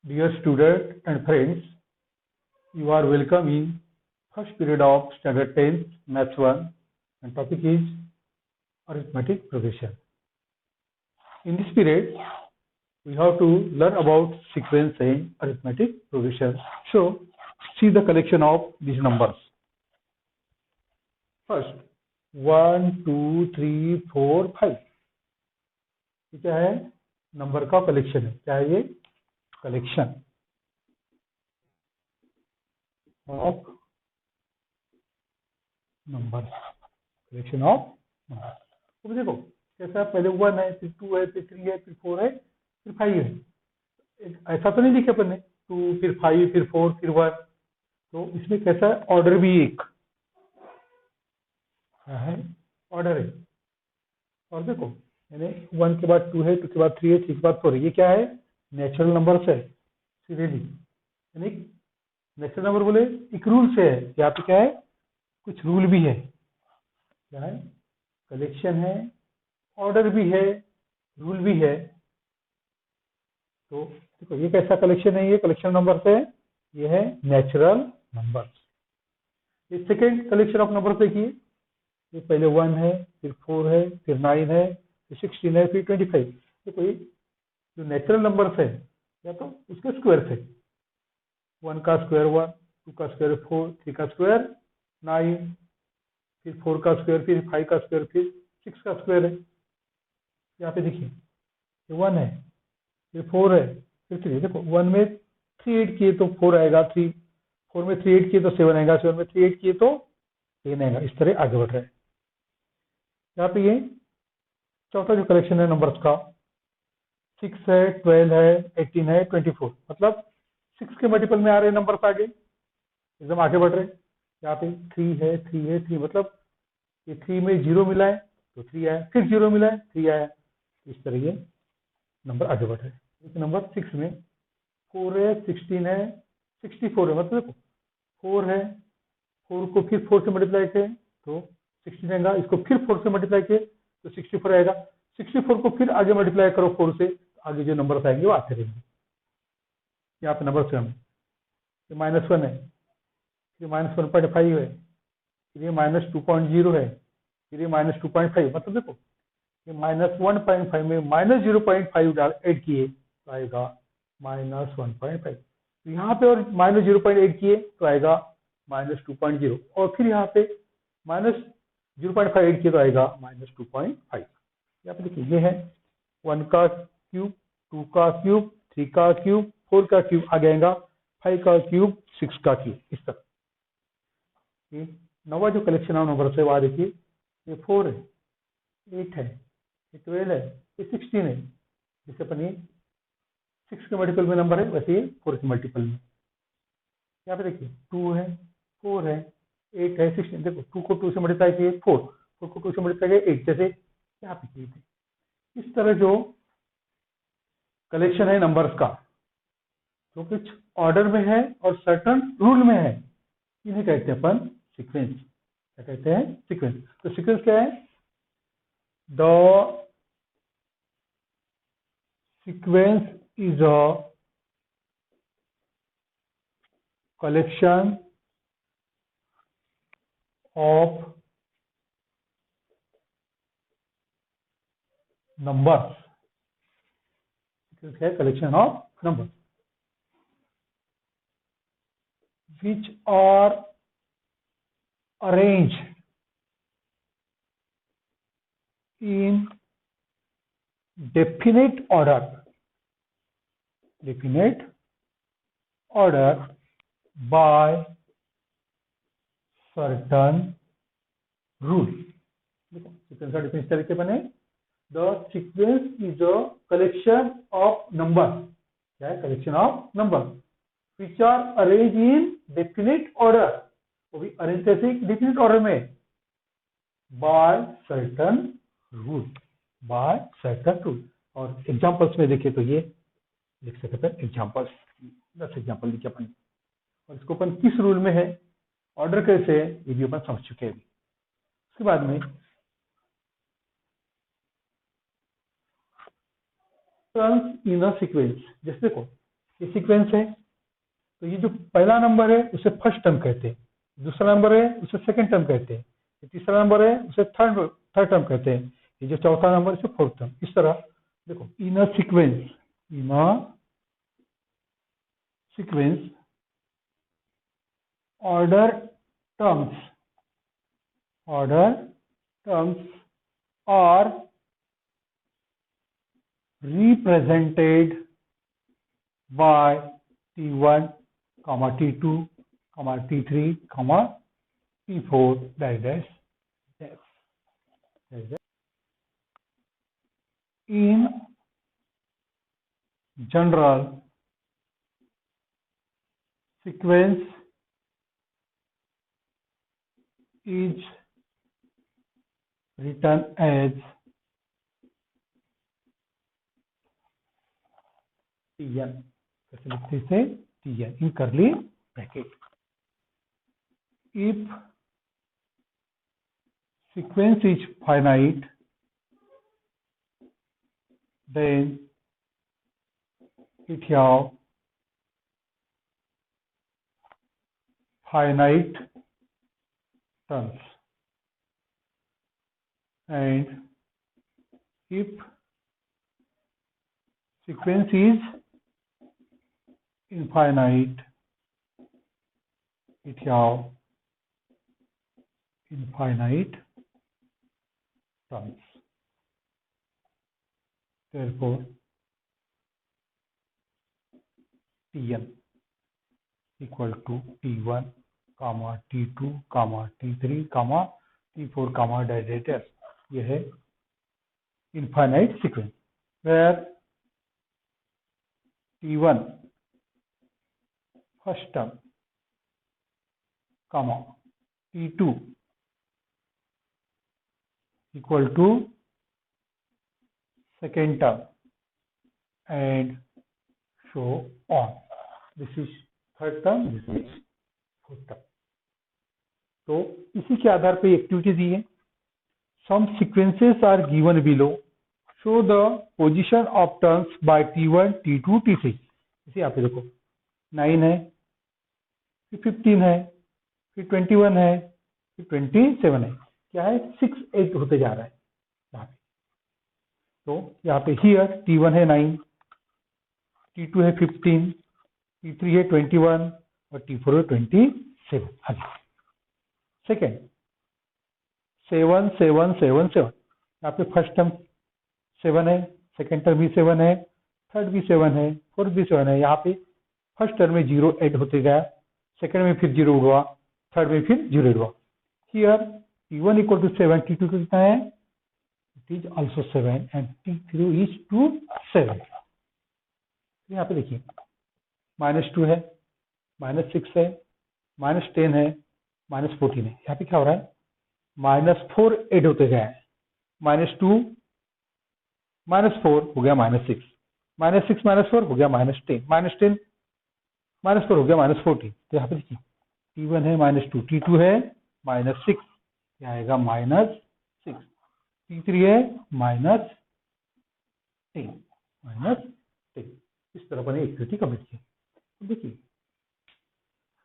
Dear student and friends, you are welcome in first period of standard 10th maths 1 and topic is arithmetic progression. In this period, we have to learn about sequence and arithmetic progression. So, see the collection of these numbers. First, 1, 2, 3, 4, 5. ये क्या है? Number का collection है. क्या है ये? Collection of number. Collection of number. तो देखो कैसा, पहले 1 है, फिर 2 है, फिर 3 है, फिर 4 है, फिर 5 है. ऐसा तो नहीं लिखे अपन ने 2 फिर 5 फिर 4 फिर 1. तो इसमें कैसा है, ऑर्डर भी एक है, ऑर्डर है. और देखो यानी 1 के बाद 2 है, 2 के बाद 3 है, 3 के बाद 4 है. ये क्या है? नेचुरल नंबर है सीरियली. यानी नेचुरल नंबर बोले एक रूल से है. यहाँ पे क्या है? कुछ रूल भी है. क्या है? कलेक्शन है, ऑर्डर भी है, रूल भी है. तो देखो ये कैसा कलेक्शन है? ये कलेक्शन नंबर है. ये है नेचुरल नंबर. ये सेकेंड कलेक्शन ऑफ नंबर देखिए. ये पहले 1 है, फिर 4 है, फिर 9 है, फिर 16 है, फिर 25. देखो ये जो नेचुरल नंबर है या तो उसके स्क्वायर है. 1 का स्क्वायर 1, 2 का स्क्वायर 4, 3 का स्क्वायर 9, फिर 4 का स्क्वायर, फिर 5 का स्क्वायर, फिर 6 का स्क्वायर है. यहाँ पे देखिए ये 1 है, फिर 4 है, फिर 3. देखो 1 में 3 8 किए तो 4 आएगा, 3 4 में 3 8 किए तो 7 आएगा, 7 में 3 8 किए तो 10 आएगा. इस तरह आगे बढ़ रहे हैं. यहाँ पे ये चौथा जो कलेक्शन है नंबर्स का, 6 है, 12 है, 18 है, 24. मतलब 6 के मल्टीपल में आ रहे नंबर्स आगे, एकदम आगे बढ़ रहे. यहाँ पे 3 है, 3 है, 3. मतलब ये 3 में 0 मिला है तो 3 आया, फिर 0 मिला है 3 आया. इस तरह ये नंबर आगे बढ़ रहे. एक नंबर 6 में 4 है, 16 है, 64 है. मतलब देखो 4 है, 4 को फिर 4 से मल्टीप्लाई करें तो 16 आएगा. इसको फिर 4 से मल्टीप्लाई किए तो 64 आएगा. 64 को फिर आगे मल्टीप्लाई करो 4 से, आगे जो नंबर आएंगे वो आते रहेंगे. यहाँ पे नंबर सेवन, ये -1 है, ये -1.5 है, ये -2.0 है, ये -2.5. मतलब देखो ये -1.5 में -0.5 ऐड किए तो आएगा -1.5. तो यहाँ पे और -0.8 किए तो आएगा -2.0. और फिर यहाँ पे -0.5 ऐड किए तो आएगा -2.5. यहाँ पे देखिए ये है 1 का क्यूब, 2 का क्यूब, 3 का क्यूब, 4 का क्यूब आ जाएगा, 5 का क्यूब, 6 का क्यूब. इस तरह ये नवा जो कलेक्शन ऑफ नंबर है वहां देखिए, ये 4 है, 8 है, ये 12 है, ये 16 है. जैसे अपन ये 6 के मल्टीपल में नंबर है वैसे ये 4 के मल्टीपल में. यहाँ पे देखिए 2 है, 4 है, 8 है, 16. देखो 2 को 2 से मल्टीप्लाई किए 4, 4 को 2 से मल्टीप्लाई किए 8, जैसे यहाँ पे किए थे. इस तरह जो कलेक्शन है नंबर्स का जो कुछ ऑर्डर में है और सर्टन रूल में है, इन्हें कहते हैं अपन सीक्वेंस. क्या कहते हैं? सीक्वेंस. तो सीक्वेंस क्या है? The sequence is a collection of numbers. Sequence है collection of numbers which are arranged in definite order. Definite order by certain rule. देखो सीक्वेंस का डिफरेंस तरीके बने. The sequence is a collection of number. क्या है? Collection of number which are arrange in definite order. वो भी arrange कैसे? Definite order में. By certain rule. By certain rule. और एग्जांपल्स में देखें तो ये लिख सकते हैं एग्जांपल्स. 10 एग्जांपल लिखे अपन. और इसको अपन किस रूल में है, ऑर्डर कैसे है, ये भी अपन समझ चुके हैं. उसके बाद में टर्न्स इन अ सीक्वेंस. जैसे देखो ये सीक्वेंस है। तो ये जो पहला नंबर है उसे फर्स्ट टर्म कहते हैं, दूसरा नंबर है उसे सेकंड टर्म कहते हैं, तीसरा नंबर है उसे थर्ड टर्म कहते हैं, ये जो चौथा नंबर है उसे फोर्थ टर्म। इस तरह देखो, in a sequence order terms are represented by T1, T2, T3, T4 dash. In general, sequence is written as Tn, कैसे लिखते हैं इसे, Tn in curly bracket. If sequence is finite, then it have finite terms, and if sequence is infinite, it have infinite terms. Therefore, Tn equal to T1, T2, T3, T4, dash. ये है infinite sequence where T1 first term, T2 equal to second term, and so on. This is third term, this is fourth term. तो इसी के आधार पे activity दी है। Some sequences are given below. Show the position of terms by T1, T2, T3. इसे यहाँ पे देखो, 9 है, फिर 15 है, फिर 21 है, फिर 27 है। क्या है, 6, 8 होते जा रहा है यहाँ पे। तो यहाँ पे हियर T1 है 9, T2 है 15, T3 है 21 और T4 है 27। आगे सेकेंड 7, 7, 7, 7। यहाँ पे फर्स्ट टर्म 7 है, सेकेंड टर्म भी 7 है, थर्ड भी 7 है, फोर्थ भी 7 है। यहाँ पे फर्स्ट टर्म में 0 ऐड होते गया, सेकेंड में फिर 0 हुआ, थर्ड में फिर 0 हुआ। Here T1 equal to 7, T2 कितना है, it is also 7 and T3 is to 7। यहाँ पे देखिए -2 है, -6 है, -10 है, -14 है। यहाँ पे क्या हो रहा है, -4 ऐड होते गया है, -2 -4 हो गया -6, -6 -4 हो गया -10, -10 -4 हो गया -14। तो यहाँ पे देखिए T1 है -2, T2 है -6, क्या आएगा -6, T3 है -10, -10। इस तरह अपने एक्टिविटी कंप्लीट की। देखिए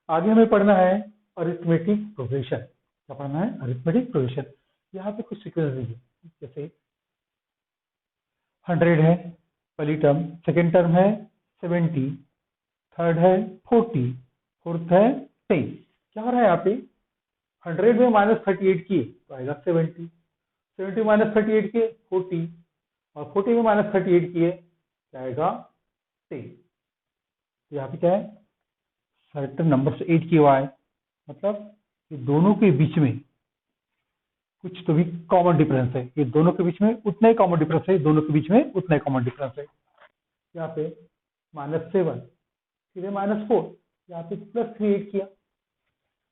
आगे हमें पढ़ना है अरिथमेटिक प्रोग्रेशन। क्या पढ़ना है, अरिथमेटिक प्रोग्रेशन। यहाँ पे कुछ सीक्वेंस दीजिए, जैसे 100 है पहली टर्म, सेकेंड टर्म है 70, थर्ड है 40, फोर्थ है 10। क्या हो रहा है यहाँ पे, 100 में -38 किए तो आएगा 70, 70 में -38 किए 40, और 40 में -38 किए क्या आएगा 10। तो यहाँ पे क्या है, सर्टेन नंबर से 8 किए हुआ है, मतलब ये दोनों के बीच में कुछ तो भी कॉमन डिफरेंस है। ये दोनों के बीच में उतना ही कॉमन डिफरेंस है, दोनों के बीच में उतना ही कॉमन डिफरेंस है। यहाँ पे -7 फिर -4, यहाँ पे +3 ऐड किया,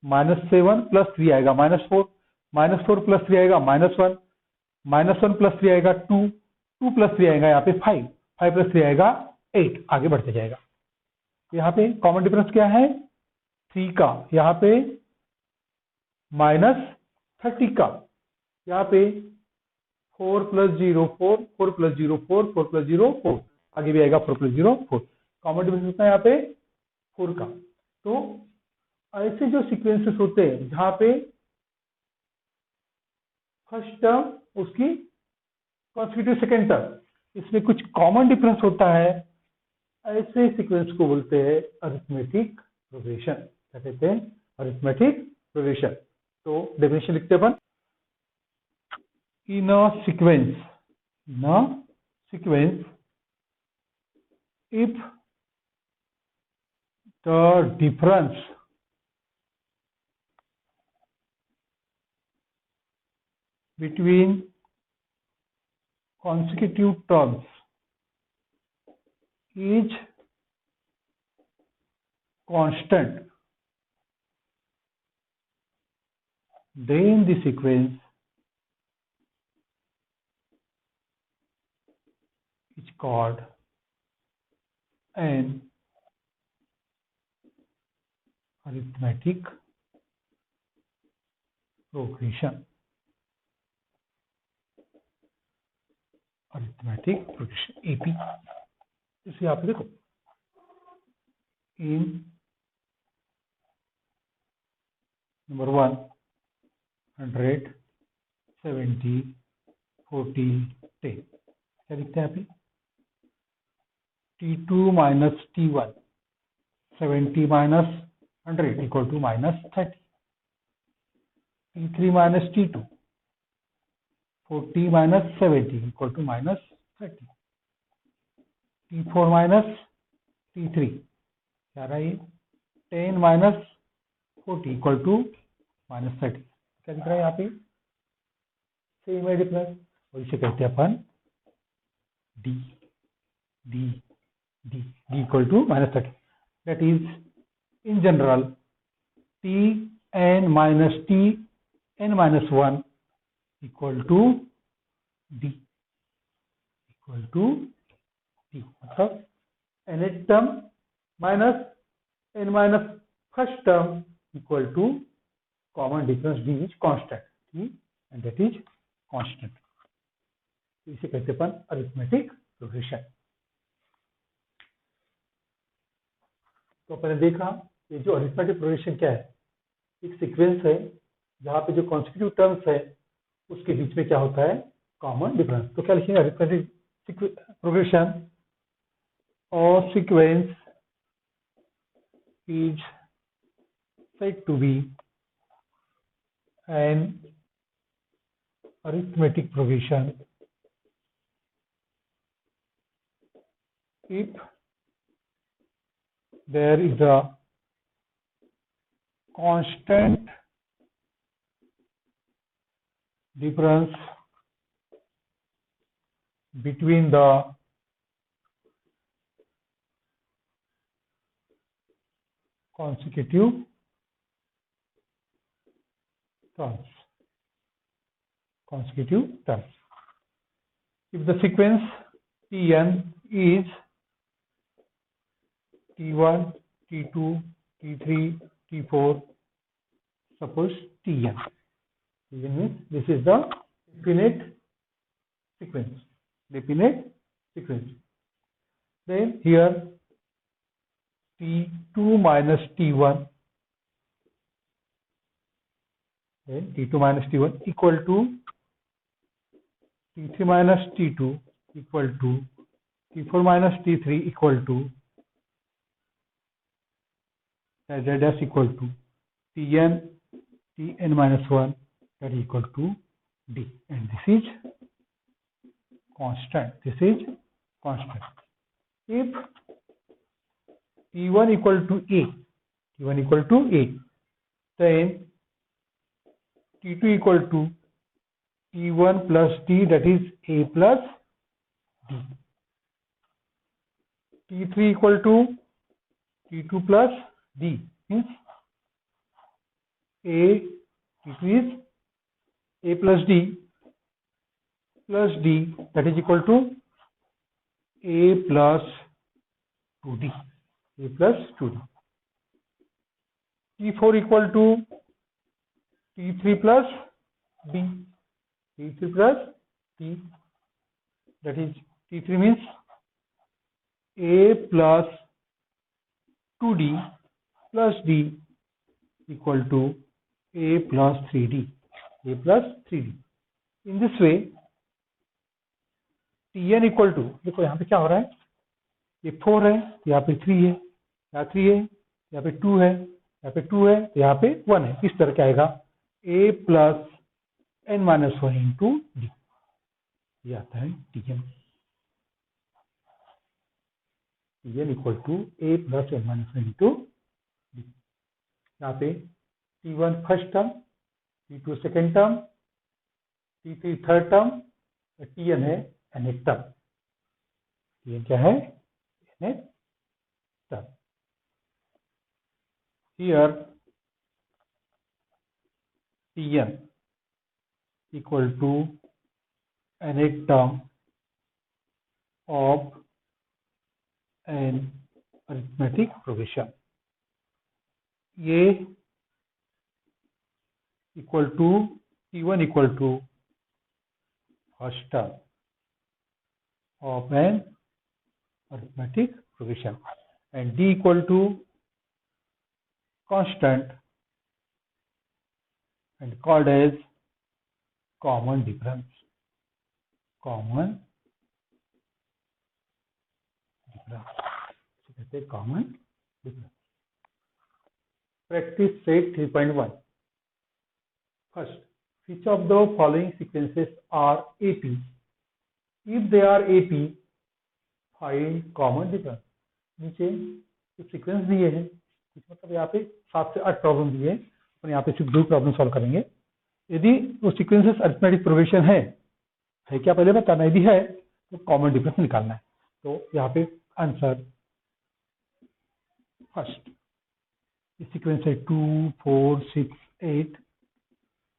-7 + 3 आएगा -4, -4 + 3 आएगा -1, -1 + 3 आएगा 2, 2 + 3 आएगा यहाँ पे 5, 5 + 3 आएगा 8, आगे बढ़ते जाएगा। यहाँ पे कॉमन डिफरेंस क्या है, 3 का, यहाँ पे -30 का, यहाँ पे 4 + 0 4, 4 + 0 4, 4 + 0 4, आगे भी आएगा 4 + 0 4। कॉमन डिफरेंस होता है यहाँ पे 4 का। तो ऐसे जो सीक्वेंसेस होते हैं जहां पे फर्स्ट टर्म उसकी कॉन्सिक्यूटिव सेकेंड टर्म इसमें कुछ कॉमन डिफरेंस होता है, ऐसे सीक्वेंस को बोलते हैं अरिथमेटिक प्रोग्रेशन। क्या कहते हैं? Arithmetic progression. तो डेफिनेशन लिखते हैं अपन, in a sequence if the difference between consecutive terms is constant, then the sequence is called an arithmetic progression. Arithmetic progression AP. इसे आप देखो, इन नंबर 1 100 70 40 10 क्या लिखते हैं आप? T2 minus T1 70 minus 100 equal to minus 30, T3 minus T2 40 minus 70 equal to minus 30, T4 minus T3 क्या रहा है? 10 माइनस 40 इक्वल टू माइनस 30। क्या दिख रहा है यहाँ पे? सेम है डिफरेंस, और इसे कहते हैं अपन d d d d equal to minus 30। That is in general t n minus t n minus 1 equal to d equal to d. मतलब nth term minus n minus first term equal to common difference d is constant, d and that is constant. इसे कहते हैं अपन arithmetic progression. तो अपन ने देखा ये जो arithmetic progression क्या है, एक सीक्वेंस है जहां पे जो कॉन्सिक्यूटिव टर्म्स है उसके बीच में क्या होता है? Common difference. तो क्या लिखेंगे? अरिथमेटिक प्रोग्रेशन और sequence is said to be an arithmetic progression if there is a constant difference between the consecutive terms. If the sequence Tn is T1, T2, T3, T4, suppose Tn. Tn means this is the definite sequence. Then here T2 minus T1, then T2 minus T1 equal to T3 minus T2 equal to T4 minus T3 equal to Z dash equal to Tn minus 1 that is equal to D, and this is constant. If T1 equal to A, then T2 equal to T1 plus D, that is A plus D. T3 equal to T2 plus D means T2 is A plus D, that is equal to A plus 2D. T4 equal to T3 plus D, that is T3 means A plus 2d plus d equal to a plus 3d. a plus 3d. In this way, Tn equal to, देखो यहाँ पे क्या हो रहा है, ये 4 है, यहाँ पे 3 है, यहाँ 3 है, यहाँ पे 2 है, यहाँ पे 2 है, यहाँ पे 1 है. इस तरह क्या आएगा, a plus n minus 1 into d. ये आता है Tn. Tn equal to a plus n minus 1 into d. यहाँ पे T1 first term, T2 second term, T3 third term, Tn है nth टर्म. Tn क्या है, nth term. Here Tn equal to nth term of an arithmetic progression. ये equal to T1 equal to first term of an arithmetic progression, and d equal to constant and called as common difference. Common difference. So कहते हैं common difference. Practice set 3.1. First, which of the following sequences are AP? If they are AP, find common difference. नीचे जो sequence दिए हैं, मतलब यहाँ पे 7 से 8 प्रॉब्लम दिए हैं, और यहाँ पे सिर्फ 2 प्रॉब्लम सॉल्व करेंगे. यदि वो सीक्वेंसेस अरिथमेटिक प्रोग्रेशन है क्या पहले बताना, यदि है तो कॉमन डिफरेंस निकालना है. तो यहाँ पे आंसर फर्स्ट सीक्वेंस है 2 4 6 8.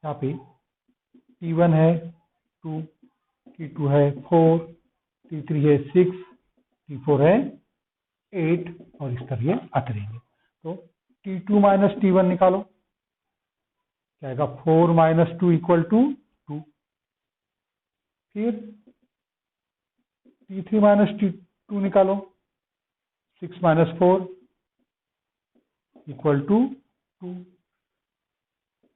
यहाँ पे T1 है 2, T2 है 4, T3 है 6, T4 है 8, और इस तरह ये आते रहेंगे. तो T2 माइनस T1 निकालो, क्या आएगा, 4 माइनस 2 इक्वल टू 2. फिर T3 माइनस T2 निकालो, 6 माइनस 4 इक्वल टू 2.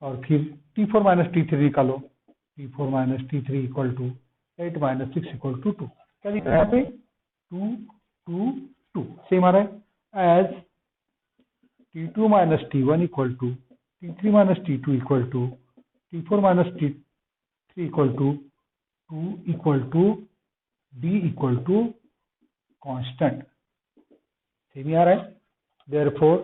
और फिर T4 माइनस T3 निकालो, T4 minus T3 equal to 8 minus 6 equal to 2. क्या लिखा है यहाँ पे, 2 2 2. सेम आ रहा है as T2 minus T1 equal to T3 minus T2 equal to T4 minus T3 equal to 2 equal to D equal to constant. Same ही आ रहा है. Therefore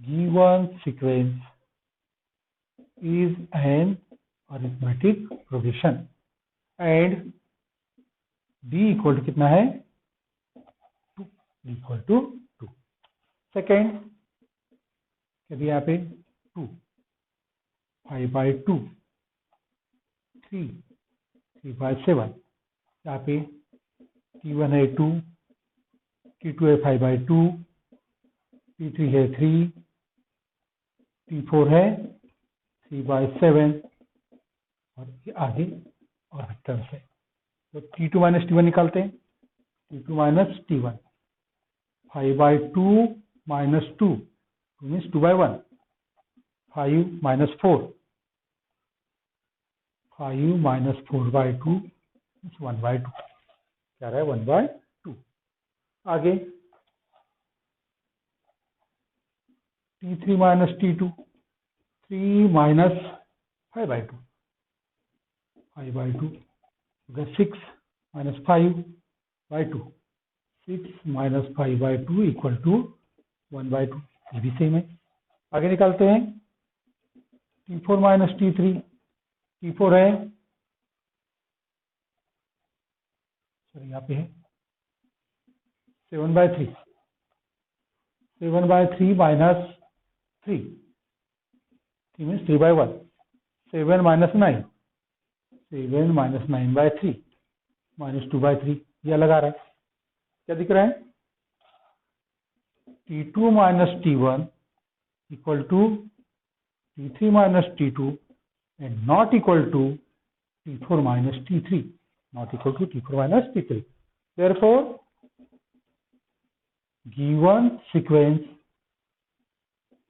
given sequence is an arithmetic progression and D equal to कितना है, 2. D equal to 2. Second, यदि यहाँ पे 2 5/2, 3 3/7, यहाँ पे T1 है 2, T2 है 5/2, T3 है 3, T4 है 3/7, और ये आगे और वेक्टर्स है. तो T2 माइनस T1 निकालते हैं. T2 minus T1, 5/2 minus 2 means 2/1, 5 minus 4, 5 minus 4/2 means 1/2. क्या रहा है, 1/2. आगे T3 minus T2, 3 minus 5/2, 5/2, 6 minus 5/2, 6 minus 5/2 equal to 1/2. ये भी सेम है. आगे निकालते हैं. T4 माइनस T3, T4 है, सॉरी यहाँ पे है 7/3, 7/3 minus 3 means 3/1, 7 minus 9, 7 minus 9/3 minus 2/3. ये अलग आ रहा है. क्या दिख रहा है, T2 minus T1 equal to T3 minus T2 and not equal to T4 minus T3, not equal to T4 minus T3. Therefore given sequence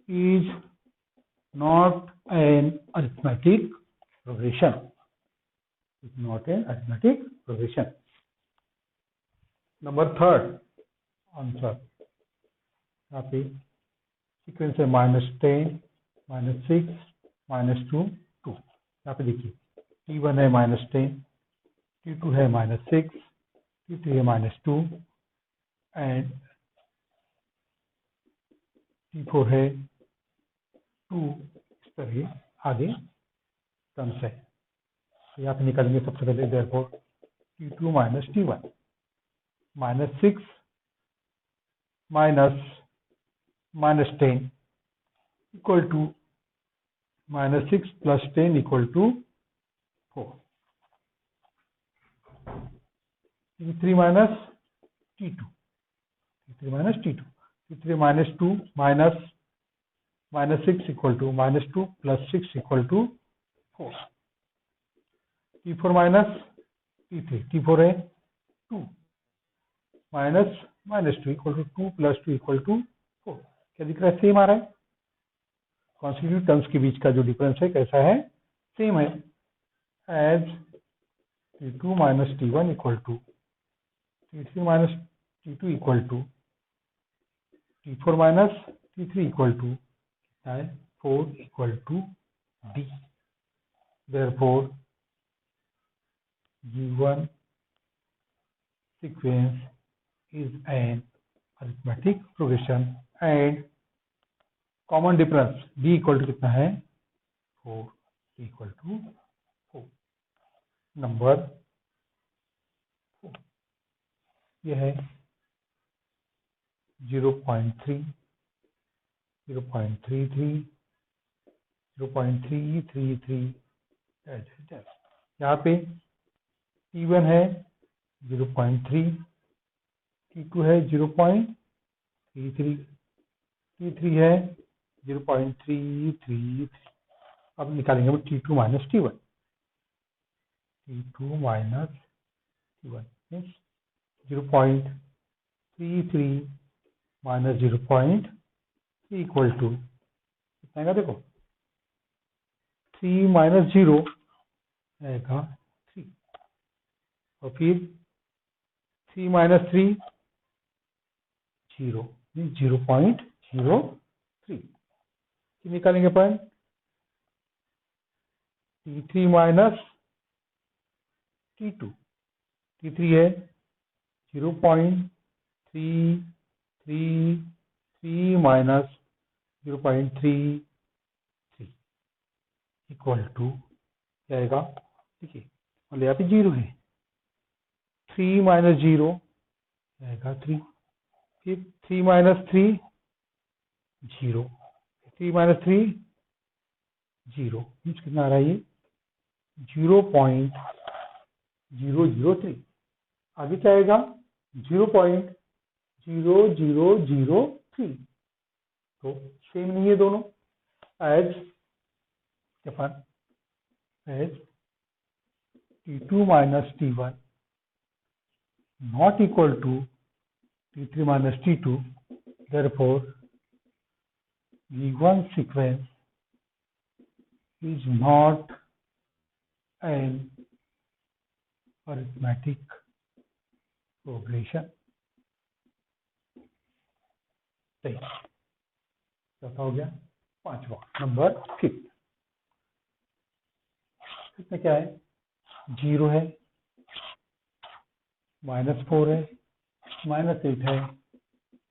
is not an arithmetic progression. It's not an arithmetic progression. Number third answer, यहाँ पे sequence है -10, -6, -2, 2। यहाँ पे देखिए T1 है -10, T2 है -6, T3 है -2 and T4 है 2। इस तरह आगे टर्म्स है। तो यहाँ पे निकालेंगे सबसे पहले therefore T2 minus T1, -6 -10 equal to -6 + 10 equal to 4। T3 minus T2, T3 minus T2, T3 -2 -6 equal to -2 + 6 equal to 4। T4 minus T3, T4 है 2 -2 इक्वल टू 2 + 2 इक्वल टू 4। क्या दिख रहा है? सेम आ रहा है। कॉन्स्टिट्यूटिव टर्म्स के बीच का जो डिफरेंस है कैसा है? सेम है। As T2 minus T1 equal to T3 minus T2 equal to T4 minus T3 equal to 4 equal to D। Therefore, given sequence is an arithmetic progression and common difference D equal to कितना है? 4, equal to 4। Number 4 यह है 0.3, 0.33, 0.333। यहाँ पे T1 है 0.3, T2 है 0.33, T3 है 0.333। अब निकालेंगे हम T2 minus T1, T2 minus T1 means 0.33 minus 0.3 equal to कितना आएगा? देखो 3 माइनस 0 आएगा 3, और फिर 3 माइनस 3 0 मीन्स 0.03। निकालेंगे अपन T3 माइनस T2, T3 है 0.333 माइनस 0.33 इक्वल टू क्या आएगा? देखिए मतलब यहाँ पे 0 है, 3 माइनस 0 आएगा 3, फिर 3 माइनस 3 0, 3 माइनस 3 0 मीन्स कितना आ रहा है? ये 0.003। आगे क्या आएगा? 0.0003। तो सेम नहीं है दोनों। As T2 minus T1 not equal to T3 minus T2, therefore given sequence is not an arithmetic progression। सही। चौथा हो गया। पांचवा नंबर 5। इसमें क्या है? 0 है, -4 है, -8 है,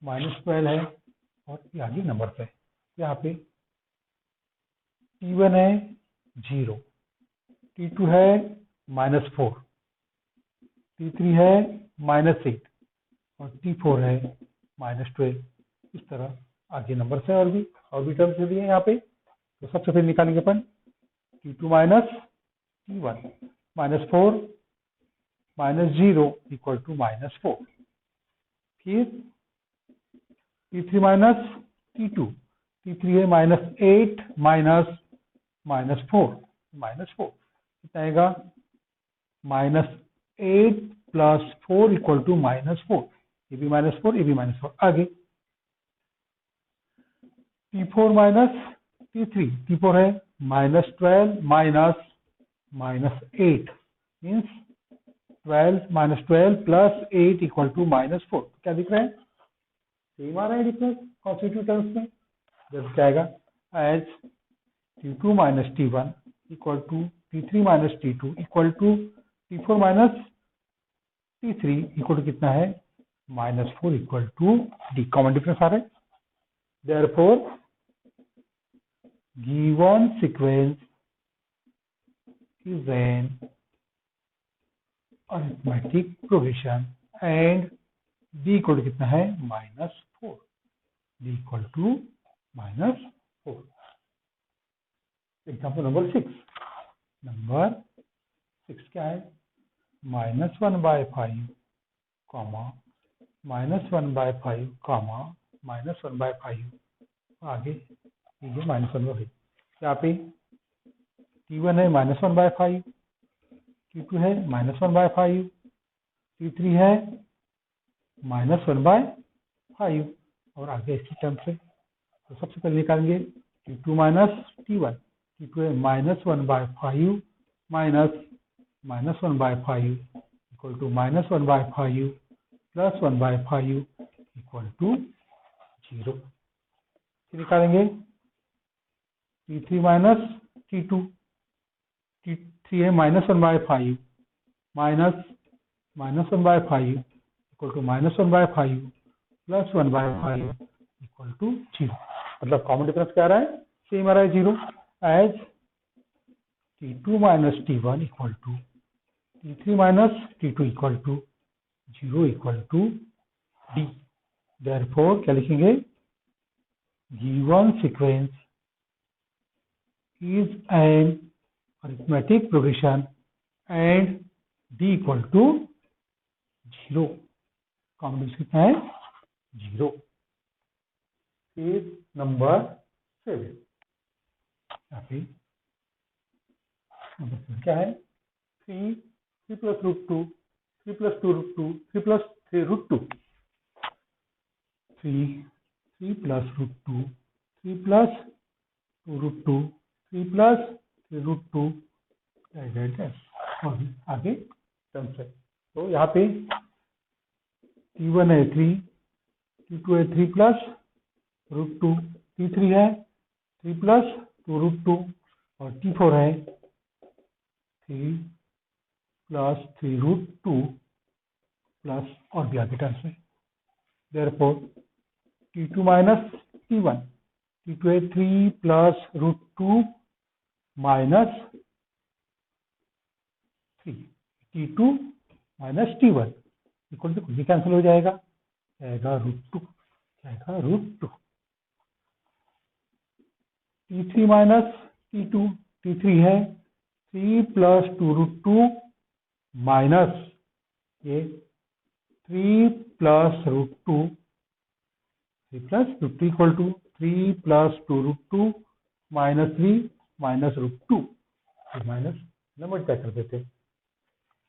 -12 है, और ये आगे नंबर पे यहाँ पे T1 है 0, T2 है -4, T3 है -8 और T4 है -12। इस तरह आगे नंबर से और भी टर्म्स दिए हैं यहाँ पे। तो सबसे पहले निकालेंगे अपन T2 minus T1, -4 -0 equal to -4। फिर T3 माइनस T2, T3 है -8 माइनस -4, कितना आएगा? -8 + 4 इक्वल टू -4। ये भी -4, ये भी -4। आगे T4 माइनस T3, T4 है -12 -8 मीन्स 12 प्लस 8 इक्वल टू -4। क्या दिख रहा है? सेम आ रहा है डिफरेंस कॉन्स्टिट्यूटिव टर्म्स में। जब क्या आएगा as T2 minus T1 equal to T3 minus T2 equal to T4 minus T3 equal to कितना है? -4 equal to D। Common difference आ रहा है। Therefore given sequence is an arithmetic progression and D equal to कितना है? -4। D equal to -4। Example number 6। Number 6 क्या है? -1/5 comma -1/5 comma -1/5 आगे ये -1/5। यहाँ पे T1 है -1/5, T2 है -1/5, T3 है -1/5 और आगे इसी टर्म से। तो सबसे पहले निकालेंगे T2 माइनस T1। T2 है -1/5 minus -1/5 equal to -1/5 plus 1/5 equal to 0। फिर निकालेंगे T3 माइनस T2। T3 है -1/5 minus -1/5 equal to -1/5 plus 1/5 equal to 0। मतलब कॉमन डिफरेंस क्या आ रहा है? सेम आ रहा है 0। As T2 minus T1 equal to T3 minus T2 equal to 0 equal to D। Therefore क्या लिखेंगे? Given sequence is an arithmetic progression and D equal to 0। Common difference कितना है? 0। Page number 7। यहाँ पे क्या है? 3 plus √2, 3 plus 2 √2, 3 plus 3 √2, 3 plus √2, 3 plus 2 √2, 3 plus 3 √2 और आगे टर्म्स है। तो यहाँ पे T1 है 3, T2 है 3 प्लस √2, T3 है 3 प्लस 2 √2 और T4 है 3 प्लस 3 √2 प्लस और भी आगे टर्म्स है। Therefore T2 minus T1, T2 है 3 plus √2 minus 3, T2 minus T1 equal to कुछ भी कैंसिल हो जाएगा, आएगा √2, आएगा √2। T3 माइनस T2, T3 है 3 प्लस 2 √2 माइनस ये 3 plus √2, 3 plus √2 equal to 3 plus 2 √2 minus 3 minus √2 minus number क्या कर देते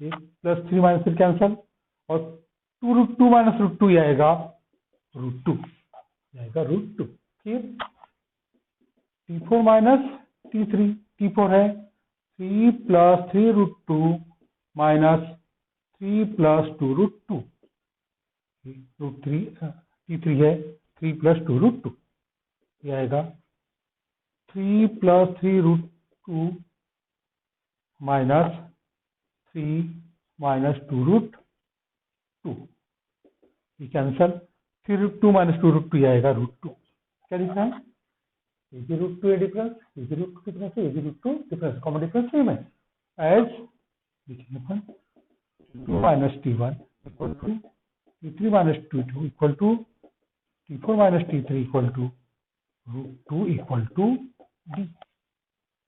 प्लस 3 माइनस 3 कैंसल और 2 √2 माइनस √2 ये आएगा √2, आएगा √2। फिर T4 माइनस T3, T4 है 3 प्लस 3 √2 माइनस 3 प्लस 2 √2, T3 है 3 प्लस 2 √2 ये आएगा 3 प्लस 3 √2 माइनस 3 माइनस 2 √2 ये कैंसल। फिर 2 माइनस 2 √2 ये आएगा √2। क्या लिख रहा है? ये भी √2 है डिफरेंस, ये भी √2 डिफरेंस है, ये भी √2 डिफरेंस, कॉमन डिफरेंस सेम है। एज लिखेंगे अपन 2 minus T1 equal to T3 minus T2 equal to T4 minus T3 equal to √2 equal to D।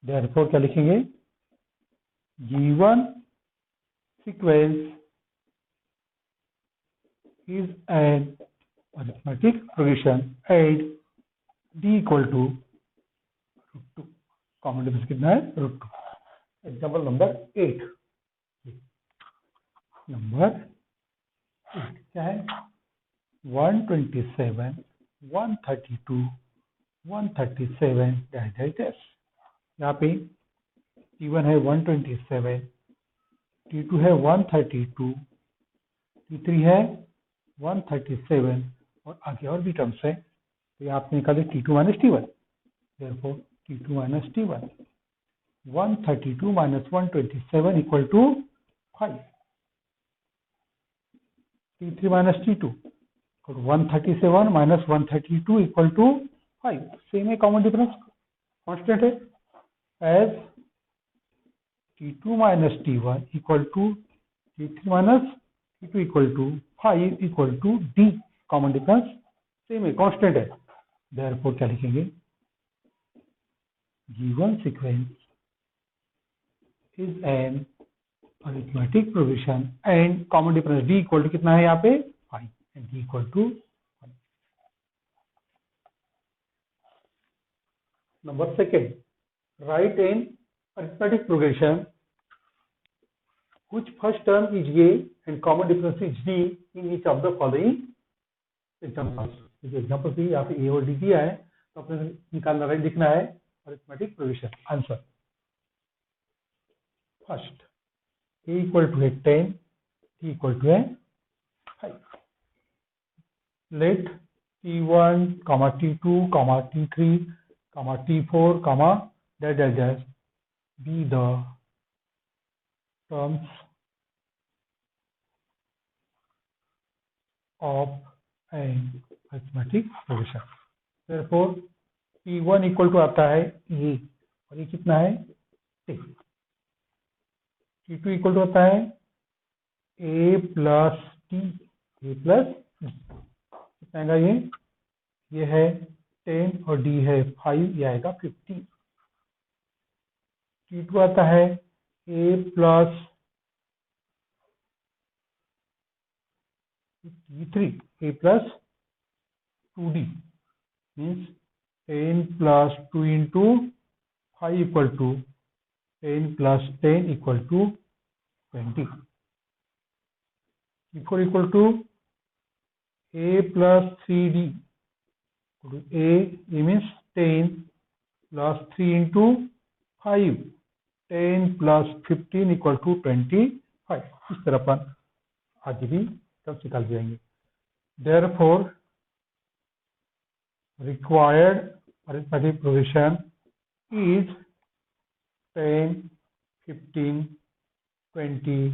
Therefore क्या लिखेंगे? Given sequence is an arithmetic progression and D equal to √2। Common difference कितना है? √2। Example number 8। Number 8 क्या है? 127, 132, 137 dash dash dash. यहाँ पे T1 है 127, T2 है 132, T3 है 137 और आगे और भी टर्म्स है। तो यहाँ आपने निकाले T2 minus T1, therefore T2 minus T1, 132 minus 127 equal to 5. T3 minus T2, 137 minus 132 equal to 5. Same है, common difference constant है, as T2 minus T1 equal to T3 minus T2 equal to 5 equal to D. Common difference same है, constant है, therefore क्या लिखेंगे, given sequence is an arithmetic progression and common difference D equal to कितना है यहाँ पे 5 and D equal to 5. Number second, write an arithmetic progression which first term is A and common difference is D in each of the following examples. Example से यहाँ पे A और D दिया है, तो अपने निकालना है, लिखना है arithmetic progression. Answer first, A equal to 10, T equal to 5. Let T1, T2, T3, T4, dash dash dash be the terms of an arithmetic progression. Therefore T1 equal to आता है A और ये कितना है 6. T2 equal to आता है A plus T, A plus D. कितना आएगा ये है 10 और D है 5, ये आएगा 50. T2 आता है A plus T3, A plus 2D means 10 plus 2 into 5 equal to 10 plus 10 equal to 20. T4 equal to A plus 3D. A means 10 plus 3 into 5. 10 plus 15 equal to 25. इस तरह अपन आगे भी तब निकाल जाएंगे. Therefore, required arithmetic progression is 10, 15, 20,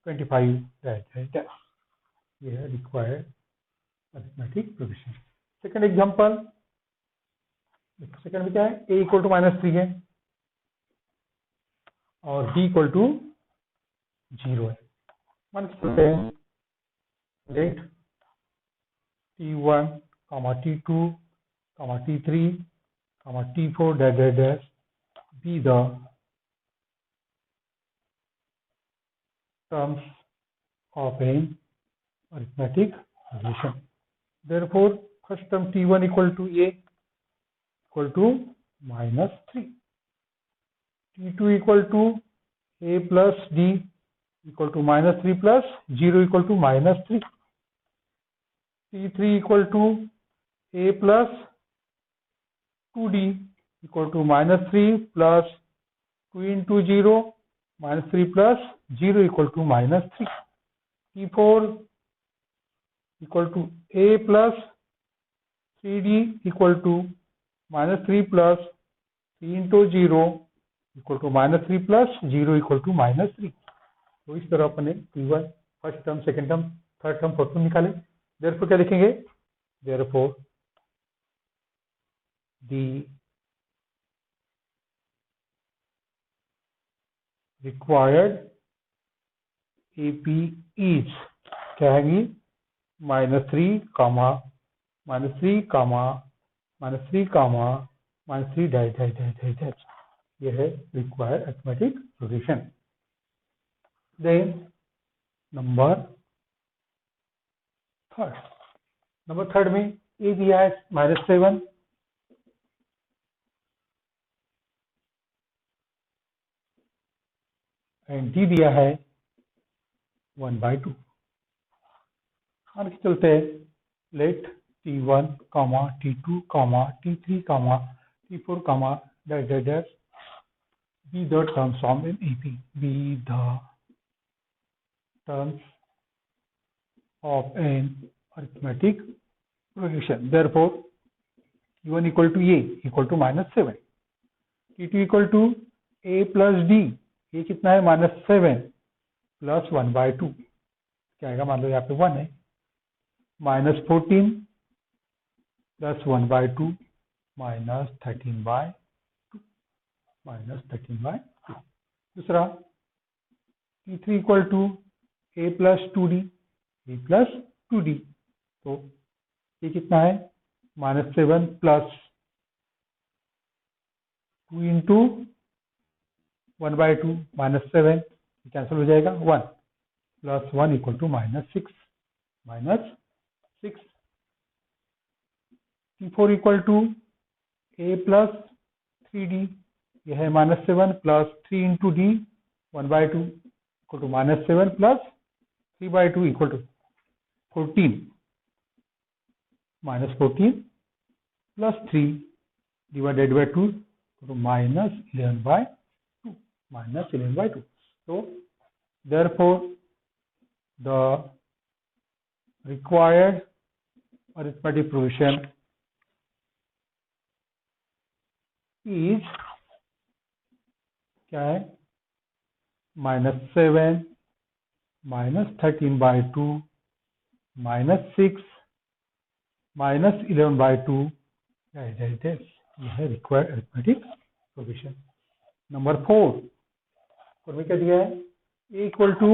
25 dash. ये है required arithmetic progression. Second example, second में क्या है, A equal to -3 है और D equal to 0 है. मान सकते हैं let T1, T2, T3, T4 dash be the terms of an arithmetic progression. Therefore, first term T1 equal to A equal to -3. T2 equal to A plus D equal to -3 plus 0 equal to -3. T3 equal to A plus 2D equal to -3 plus 2 into 0 -3 plus 0 equal to -3. T4 equal to A plus 3D equal to -3 plus 3 into 0 equal to -3 plus 0 equal to -3. तो इस तरह अपने T1 first term, second term, third term, fourth term निकाले. Therefore क्या लिखेंगे, therefore the required AP is क्या है, -3, -3, -3, dash. ये है required arithmetic progression. Then number third में A दिया है -7 एंड D दिया है 1/2. मान के चलते हैं let T1, T2, T3, T4, dash be the terms formed in AP. Be the terms of an arithmetic progression. Therefore, T1 equal to A equal to -7. T2 equal to A plus D. ये कितना है? -7 plus 1/2. क्या आएगा? मान लो यहाँ पे 1 है. -14 plus 1/2 -13/2. दूसरा T3 equal to A plus 2D. तो ये कितना है? -7 प्लस 2 इंटू 1/2 -7 कैंसिल हो जाएगा. 1 plus 1 equal to -6. T4 equal to A plus 3D. यह है -7 plus 3 into D 1/2 equal to -7 plus 3/2 equal to 14. -14 plus 3 divided by 2 to -11/2. So therefore the required arithmetic progression is क्या है? -7 -13/2 -6 -11/2. यह है required arithmetic progression. Number 4 में क्या दिया है? A equal to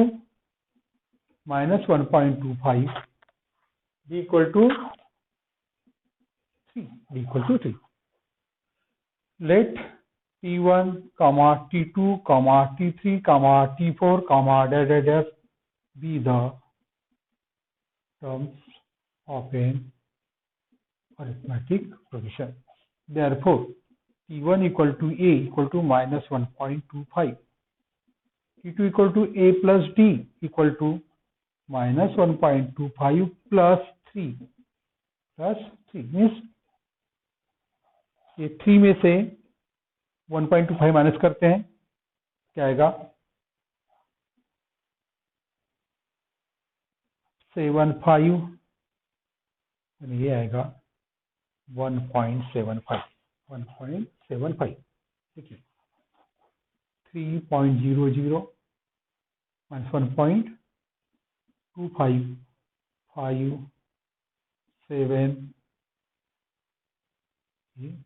-1.25, B equal to 3. Let T1, T2, T3, T4, dash be the terms of an arithmetic progression. Therefore, T1 equal to A equal to -1.25. T2 equal to A plus D equal to -1.25 plus 3. Means ये 3 में से 1.25 minus करते हैं. क्या आएगा? 75. ये आएगा 1.75. देखिए 3.00 minus 1.25 5 7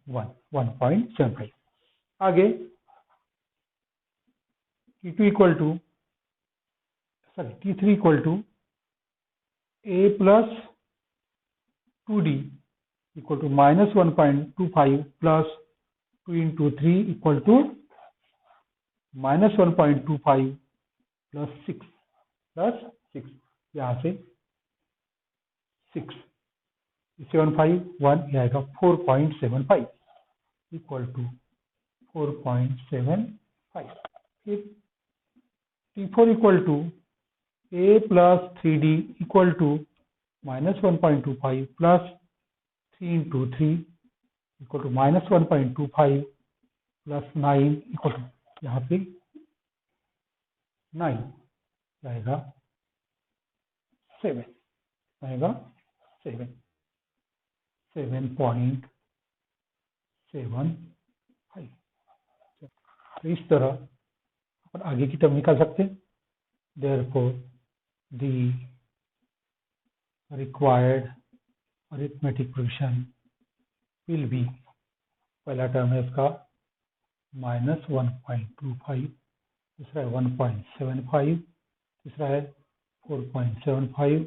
1.75. आगे T3 equal to A plus 2D equal to -1.25 plus 2 into 3 equal to -1.25 plus 6. यहाँ से 6 75 1 ये आएगा 4.75 equal to 4.75. T4 equal to A plus 3D equal to -1.25 plus 3 into 3 equal to -1.25 plus 9 equal to यहाँ पे 9 आएगा 7. 7.75. तो इस तरह अपन आगे की टर्म निकाल सकते हैं. Therefore, the required arithmetic progression will be, पहला टर्म है इसका -1.25, दूसरा है 1.75, तीसरा है 4.75,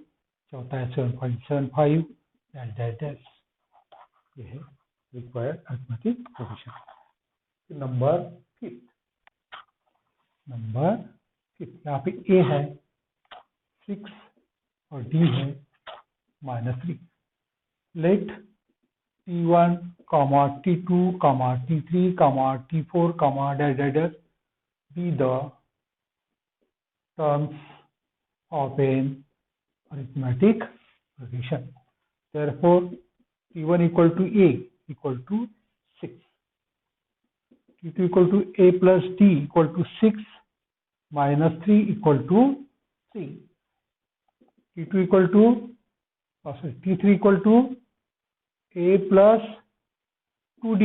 चौथा है 7.75. ये है रिक्वायर्ड अरिथमेटिक प्रोग्रेशन. नंबर 5 यहाँ पे A है 6 और D है -3. Let T1, T2, T3, T4, dash be the terms of an arithmetic progression. therefore T1 equal to A equal to 6, T2 equal to A plus D equal to 6 minus 3 equal to 3, T2 equal to T3 equal to A plus 2D,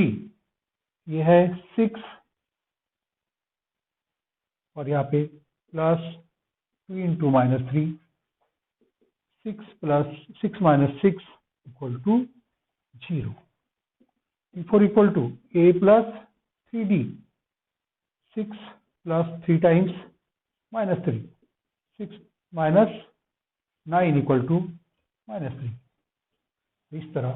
ये है 6 और यहाँ पे plus 2 into minus 3, 6 minus 6 equal to 0, T4 equal to A plus 3D, 6 plus 3 times minus 3, 6 minus 9 equal to minus 3। इस तरह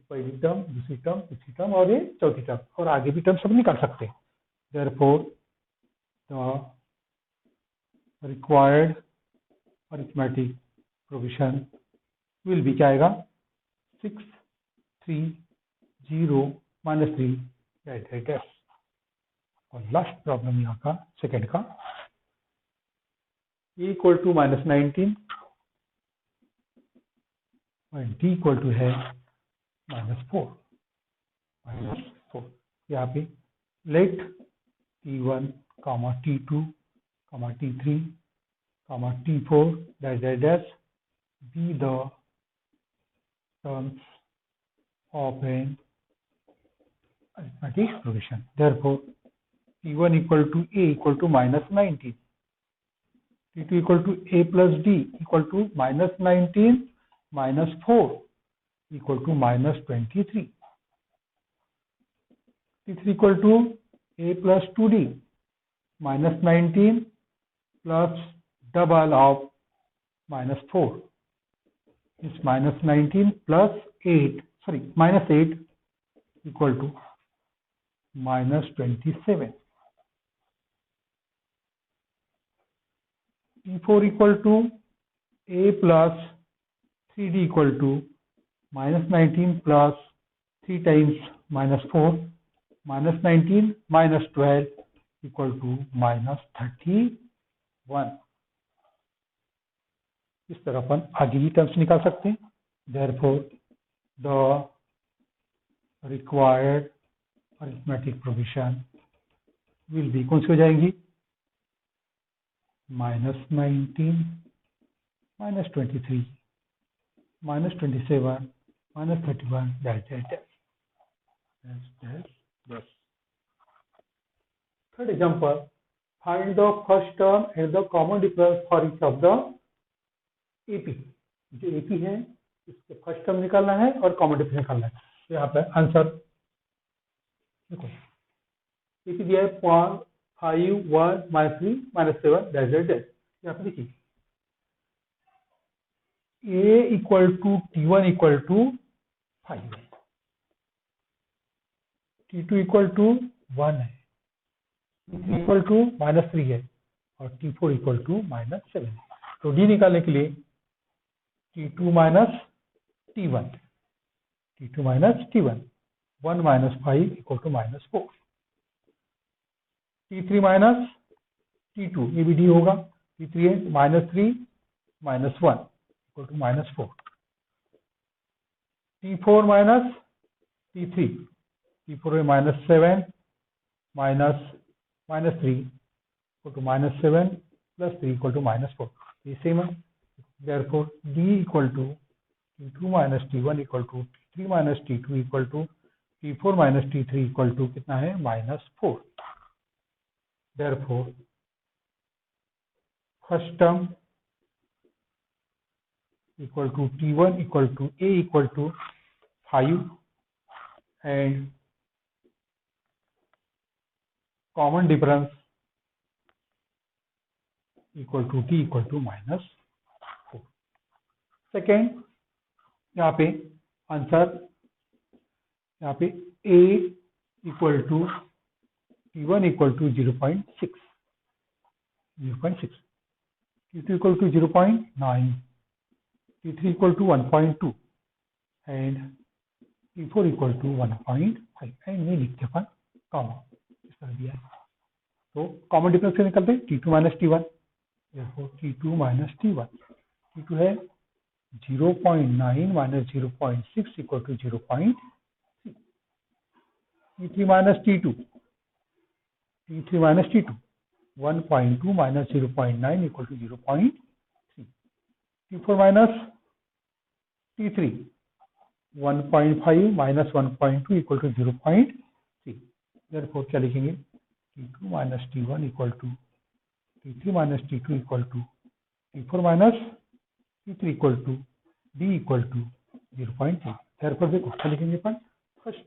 पहली term, दूसरी term, तीसरी टर्म और ये चौथी टर्म, और आगे भी टर्म सब निकाल सकते हैं। Therefore, the required arithmetic provision will be क्या आएगा 6, 3, 0, minus 3 डेट। और लास्ट प्रॉब्लम यहाँ का सेकेंड का, A इक्वल टू माइनस 19 और D इक्वल टू है -4, यहाँ पे late T1, T2, T3, T4 dash be the terms of an arithmetic progression. Therefore, T1 equal to A equal to minus 19, T2 equal to A plus D equal to minus 19 minus 4 equal to minus 23, T3 equal to A plus 2D minus 19 plus double of minus 4 is minus 19 plus 8, minus 8 equal to minus 27. T4 equal to A plus 3D equal to minus 19 plus 3 times minus 4, minus 19 minus 12 equal to minus 31. इस तरह अपन आगे भी terms निकाल सकते हैं। Therefore, the required arithmetic provision will be कौन सी हो जाएंगी minus 19, minus 23, minus 27, minus 31 dash. Third example, find the first term and the common difference for each of the AP. जो AP है इसके फर्स्ट टर्म निकालना है और कॉमन डिफरेंस निकालना है। तो यहाँ पे आंसर देखो, AP दिया है 5, 1, -3, -7 डैश। यहाँ पे देखिए A equal to T1 equal to 5 है, T2 इक्वल टू 1 है, T3 इक्वल टू -3 है और T4 इक्वल टू -7 है। तो D निकालने के लिए T2 minus T1, T2 minus T1, 1 minus 5 equal to minus 4, T3 minus T2, ये भी D होगा, T3 है -3 minus 1 equal to minus 4, T4 minus T3, T4 है -7 minus 3 equal to -7 plus 3 equal to -4, ये सेम है। Therefore, D equal to T2 minus T1 equal to T3 minus T2 equal to T4 minus T3 equal to कितना है -4. Therefore, first term equal to T1 equal to A equal to 5 and common difference equal to T equal to -4. Second, यहाँ पे answer, यहाँ पे A equal to T1 equal to 0.6, T2 equal to 0.9, T3 equal to 1.2 and T4 equal to 1.5 and ये लिखते अपन common, इस तरह दिया है। तो कॉमन डिफरेंस से निकलते T2 minus T1, T2 minus T1, T2 है 0.9 minus 0.6 equal to 0.3. T3 minus T2. T3 minus T2. 1.2 minus 0.9 equal to 0.3. T4 minus T3. 1.5 minus 1.2 equal to 0.3. Therefore, क्या लिखेंगे? T2 minus T1 equal to T3 minus T2 equal to T4 minus T3 equal to D equal to 0.3. Therefore, देखो क्या लिखेंगे अपन? First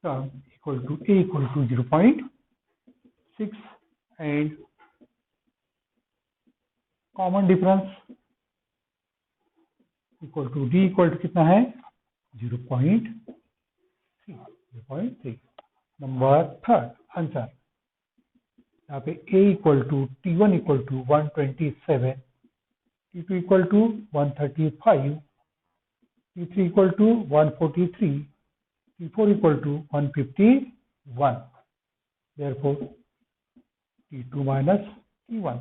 term equal to A equal to 0.6 and common difference equal to D equal to कितना है? 0.3. Number third answer यहाँ पे A equal to T1 equal to 127, T2 equal to 135, T3 equal to 143, T4 equal to 151. Therefore, T2 minus T1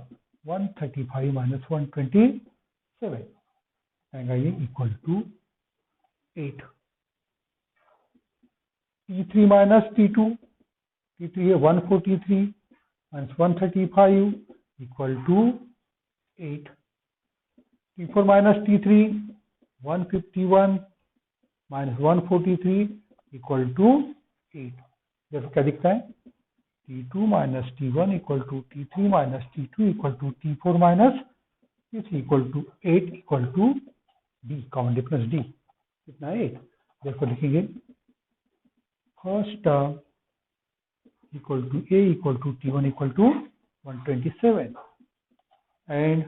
135 minus 127 आएगा ये equal to 8. T3 minus T2, T3 है 143 minus 135 equal to 8. T4 minus T3, 151 minus 143 equal to 8. जैसे क्या दिखता है? T2 minus T1 equal to T3 minus T2 equal to T4 minus T3 equal to 8 equal to D. Common difference D. कितना है? 8. देखो लिखेंगे first term equal to A equal to T1 equal to 127 and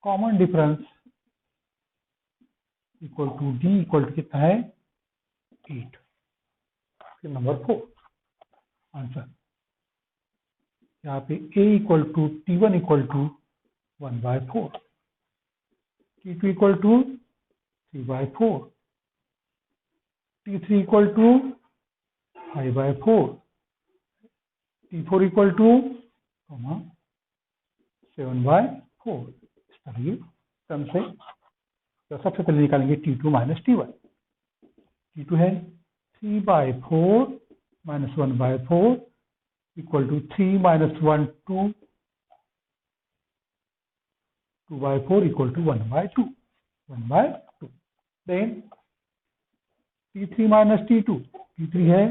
common difference equal to D equal to कितना है? 8. Number 4 answer यहाँ पे A equal to T1 equal to 1/4, T2 equal to 3/4, T3 equal to 5/4, T4 equal to 7/4. इस तरह ये term से तो सबसे पहले निकालेंगे T2 माइनस T1. T2 है 3/4 minus 1/4 equal to 3 minus 1 2, 2/4 equal to 1/2. 1/2. Then T3 minus T2. T3 है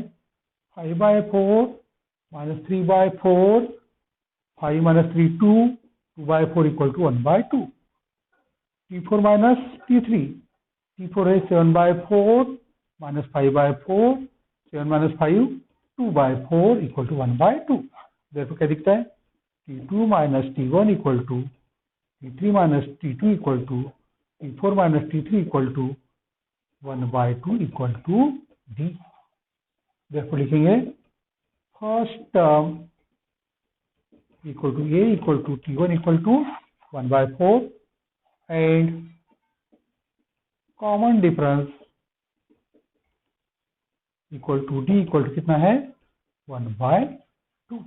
5/4 minus 3/4, 5 minus 3 2, 2/4 equal to 1/2. T4 minus T3. T4 है 7/4 minus 5/4, 7 minus 5, 2/4 equal to 1/2. देखो क्या दिखता है? T2 minus T1 equal to T3 minus T2 equal to T4 minus T3 equal to 1/2 equal to D. देखो लिखेंगे first term equal to A equal to T1 equal to 1/4 and common difference equal to D equal to कितना है? 1/2.